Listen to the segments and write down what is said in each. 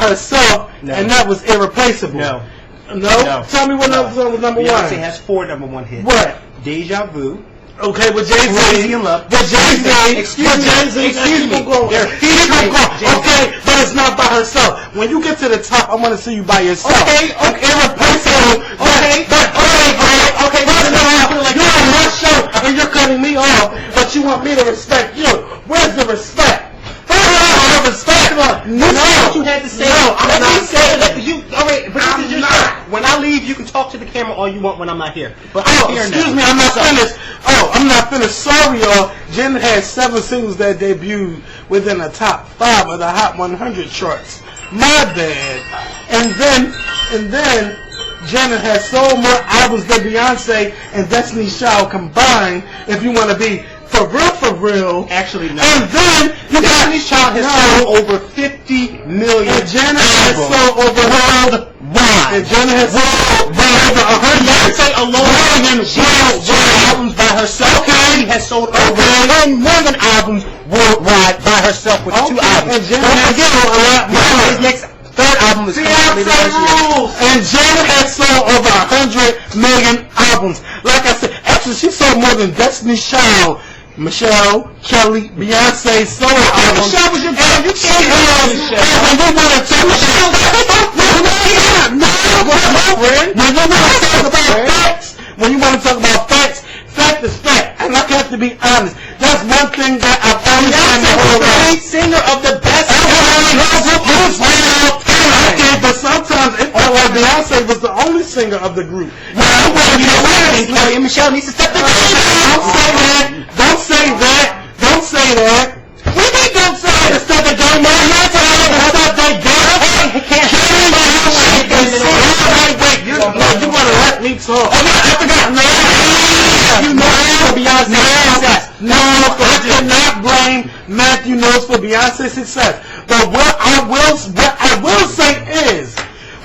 herself, and that was irreplaceable. No. Tell me what song was number one. Beyonce has 4 number 1 hits. What? Deja Vu. Okay, with Jay-Z. Crazy in Love. With Jay-Z. Excuse me. Okay, but it's not by herself. When you get to the top, I want to see you by yourself. Okay. Irreplaceable. Okay. You're on my show and you're cutting me off, but you want me to respect you. Where's the respect? Respect. No, what you had to say. No, I'm not saying that. When I leave, you can talk to the camera all you want when I'm not here. But excuse me, I'm not finished. I'm not finished. Sorry, y'all. Janet had 7 singles that debuted within the top 5 of the Hot 100 charts. My bad. And then Janet has sold more albums than Beyonce and Destiny's Child combined. If you want to be for real. Actually, no. And then Destiny's Child has sold over 50 million. And Janet has sold over worldwide. And Janet has sold over 100. Beyonce alone albums by herself. She has sold over 10 million albums worldwide by herself with 2 albums. And Janet has sold a lot more. His next 3rd album is Beyonce rules. And Janet has sold over 100 million albums. Like I said, actually she sold more than Destiny's Child. Michelle, Kelly, Beyonce, solo albums. Michelle was your girl. You can't have Michelle. When you want to talk about facts, fact is fact. And I have to be honest. That's one thing that I've always done the whole life. Singer of the best. Okay, but sometimes it felt like Beyonce was the only singer of the group. Kelly and Michelle needs to step the Don't say that. Don't say that. What do you mean don't say that? It's not the game. I'm not telling you. It's not the game. Wait. You want to let me talk. I forgot. You know Beyonce's success. No, I cannot blame Matthew Knowles for Beyonce's success. But what I will say is,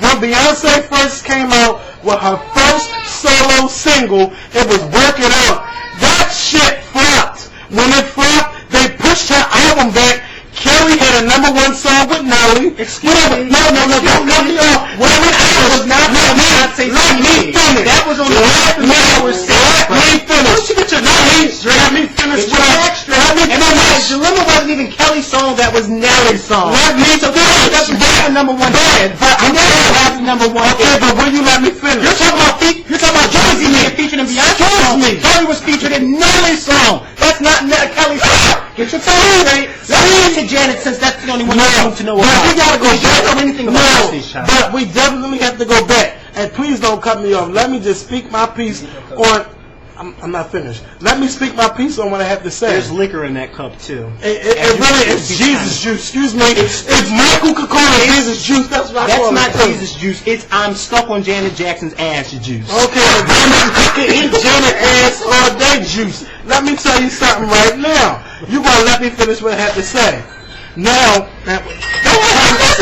when Beyonce first came out with her first solo single, it was Work It Out. That shit flopped. When it flopped, they pushed her album back. Kelly had a number 1 song with Nelly. Excuse me. No. Let me finish. That was on the last hour. Let me finish. Let me finish. Dilemma wasn't even Kelly's song. That was Nelly's song. Let me finish. That's the number 1 hit. But I never have the number 1 hit. Okay, but will you let me finish? You're talking about Jay-Z being featured in Beyonce's song. Kelly was featured in Nelly's song. That's not Kelly's song. Get your phone straight. Let me get to Janet since that's the only one I want to know about. We gotta go back. Anything about Destiny's Child. But we definitely have to go back. And please don't cut me off. Let me just speak my piece on. I'm not finished. Let me speak my piece on what I have to say. There's liquor in that cup too. It really is Jesus juice. Excuse me. If Michael could call it Jesus juice, that's what I call it. That's not Jesus juice. It's I'm stuck on Janet Jackson's ass juice. Okay, I can eat Janet ass all day juice. Let me tell you something right now. You gonna let me finish what I have to say. Now,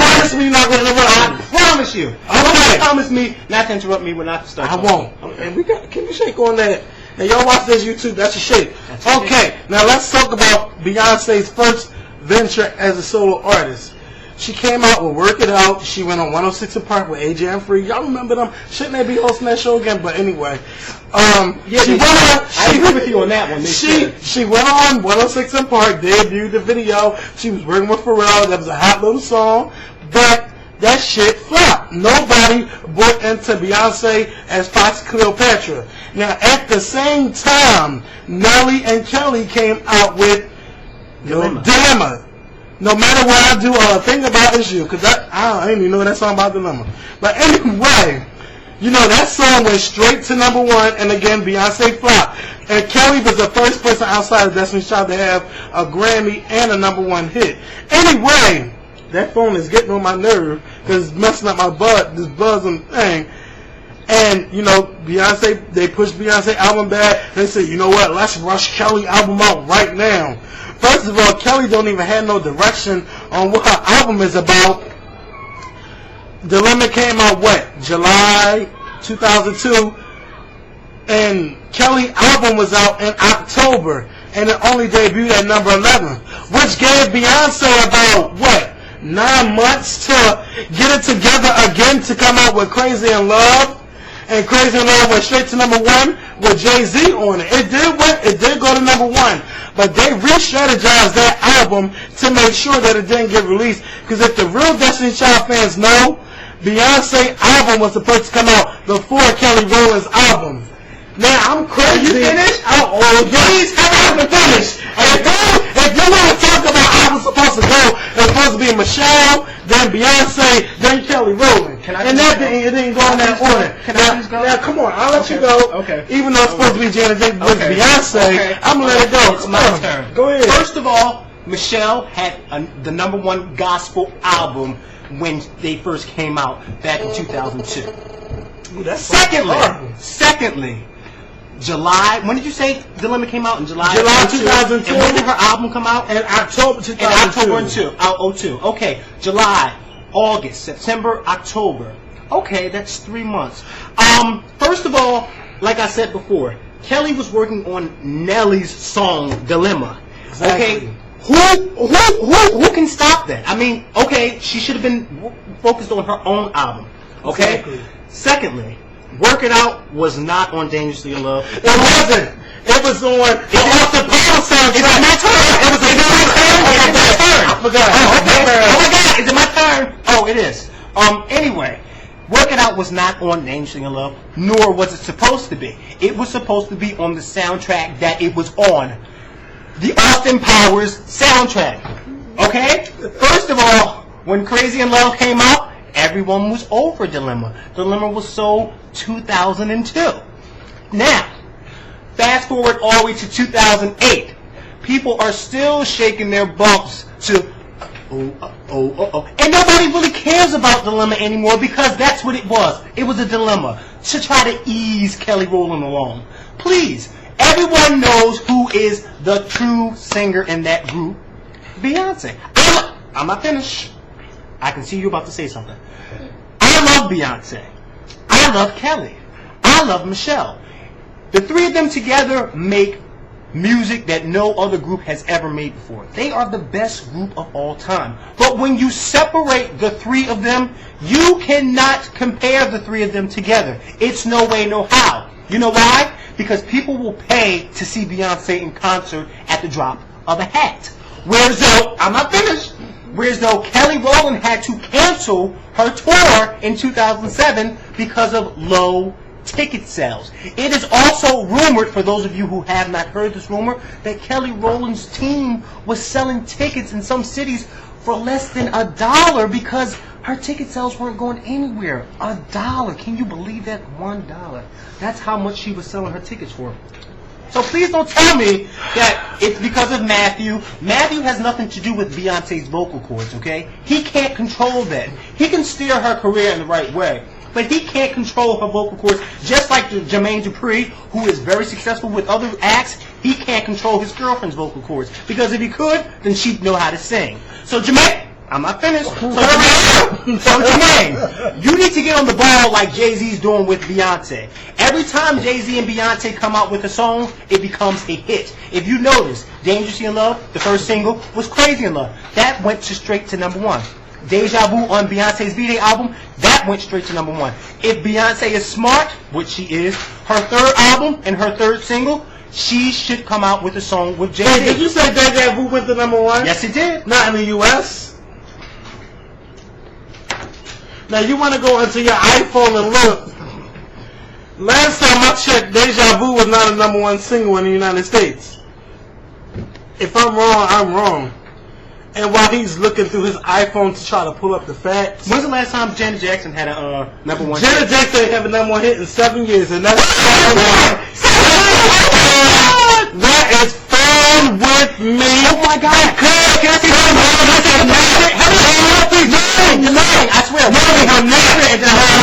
promise me you're not gonna interrupt me. I promise you. Okay. Promise me not to interrupt me when I start. I won't. And we got keep a shake on that. And y'all watch this YouTube. That's a shake. Okay. Now let's talk about Beyonce's first venture as a solo artist. She came out with Work It Out. She went on 106 and Park with AJ and Free. Y'all remember them? Shouldn't they be hosting that show again? But anyway, I agree with you on that one. She went on 106 and Park, debuted the video. She was working with Pharrell. That was a hot little song, but that shit flopped. Nobody bought into Beyonce as Fox Cleopatra. Now, at the same time, Nelly and Kelly came out with Dilemma. No matter what I do, all I think about is you. Because I didn't even know that song about Dilemma. But anyway, you know, that song went straight to number 1. And again, Beyonce flopped. And Kelly was the first person outside of Destiny's Child to have a Grammy and a number 1 hit. Anyway, that phone is getting on my nerve because it's messing up my this buzzing thing. And, you know, Beyonce, they pushed Beyonce album back. They said, you know what, let's rush Kelly album out right now. First of all, Kelly don't even have no direction on what her album is about. Dilemma came out, July 2002. And Kelly's album was out in October. And it only debuted at number 11. Which gave Beyonce about, 9 months to get it together again to come out with Crazy in Love. And Crazy in Love went straight to number 1 with Jay-Z on it. It did go to number 1. But they re-strategized that album to make sure that it didn't get released. Because if the real Destiny Child fans know, Beyonce album was supposed to come out before Kelly Rowland's album. Now, I'm crazy. Are you finished? Please, I'm finished. If you want to talk about how it's supposed to go, it's supposed to be Michelle, then Beyonce, then Kelly Rowland. And it didn't go in that order. Now, come on, I'll let you go. Okay. Even though it's supposed to be Janet Jackson with Beyonce, I'm going to let it go. It's my turn. Go ahead. First of all, Michelle had the number 1 gospel album when they first came out back in 2002. Ooh, Secondly, July. When did you say Dilemma came out? In July 2002. And when did her album come out? In October 2002. In October 02. Okay, July, August, September, October. Okay, that's 3 months. First of all, like I said before, Kelly was working on Nelly's song Dilemma. Exactly. Okay. Who can stop that? I mean, okay, she should have been focused on her own album. Okay. Exactly. Secondly, Work It Out was not on Dangerously in Love. It wasn't. It was on the Austin Powers soundtrack. Is it my turn? It was my turn. I forgot. Oh my God! Is it my turn? Oh, it is. Anyway, Work It Out was not on Dangerously in Love, nor was it supposed to be. It was supposed to be on the soundtrack that it was on. The Austin Powers soundtrack. Okay? First of all, when Crazy in Love came out, everyone was over Dilemma. Dilemma was sold 2002. Now, fast forward all the way to 2008. People are still shaking their bumps to oh. And nobody really cares about Dilemma anymore because that's what it was. It was a dilemma to try to ease Kelly Rowland along. Please, everyone knows who is the true singer in that group. Beyonce. I'm not finished. I can see you about to say something. I love Beyonce. I love Kelly. I love Michelle. The three of them together make music that no other group has ever made before. They are the best group of all time. But when you separate the three of them, you cannot compare the three of them together. It's no way, no how. You know why? Because people will pay to see Beyonce in concert at the drop of a hat. Whereas though, I'm not finished. Whereas though Kelly Rowland had to cancel her tour in 2007 because of low ticket sales. It is also rumored, for those of you who have not heard this rumor, that Kelly Rowland's team was selling tickets in some cities for less than $1 because her ticket sales weren't going anywhere. $1. Can you believe that? $1. That's how much she was selling her tickets for. So please don't tell me that it's because of Matthew. Matthew has nothing to do with Beyonce's vocal cords, okay? He can't control that. He can steer her career in the right way, but he can't control her vocal cords. Just like Jermaine Dupri, who is very successful with other acts, he can't control his girlfriend's vocal cords. Because if he could, then she'd know how to sing. So Jermaine, I'm not finished. So Jermaine, you need to get on the ball like Jay-Z's doing with Beyonce. Every time Jay-Z and Beyonce come out with a song, it becomes a hit. If you notice, Dangerously in Love, the first single, was Crazy in Love. That went straight to number 1. Deja Vu on Beyonce's V-Day album, that went straight to number 1. If Beyonce is smart, which she is, her third album and her third single, she should come out with a song with Jay-Z. Hey, did you say Deja Vu went to number 1? Yes, it did. Not in the U.S.? Now you want to go into your iPhone and look. Last time I checked, Deja Vu was not a number 1 single in the United States. If I'm wrong, I'm wrong. And while he's looking through his iPhone to try to pull up the facts. When's the last time Janet Jackson had a number 1 Janet Jackson ain't have a number 1 hit in 7 years, and that's that is fine with me. Oh my God! Can I say something? You're lying. I swear.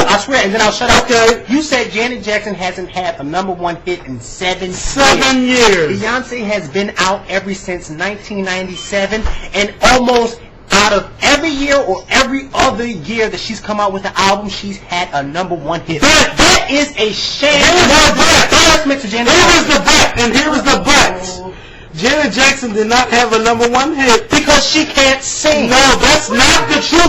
I swear, and then I'll shut up. Okay. You said Janet Jackson hasn't had a number 1 hit in 7 years. Beyonce has been out ever since 1997, and almost out of every year or every other year that she's come out with an album, she's had a number 1 hit. That is a shame. Here is the but, and here is the but. Janet Jackson did not have a #1 hit because she can't sing. No, that's not the truth.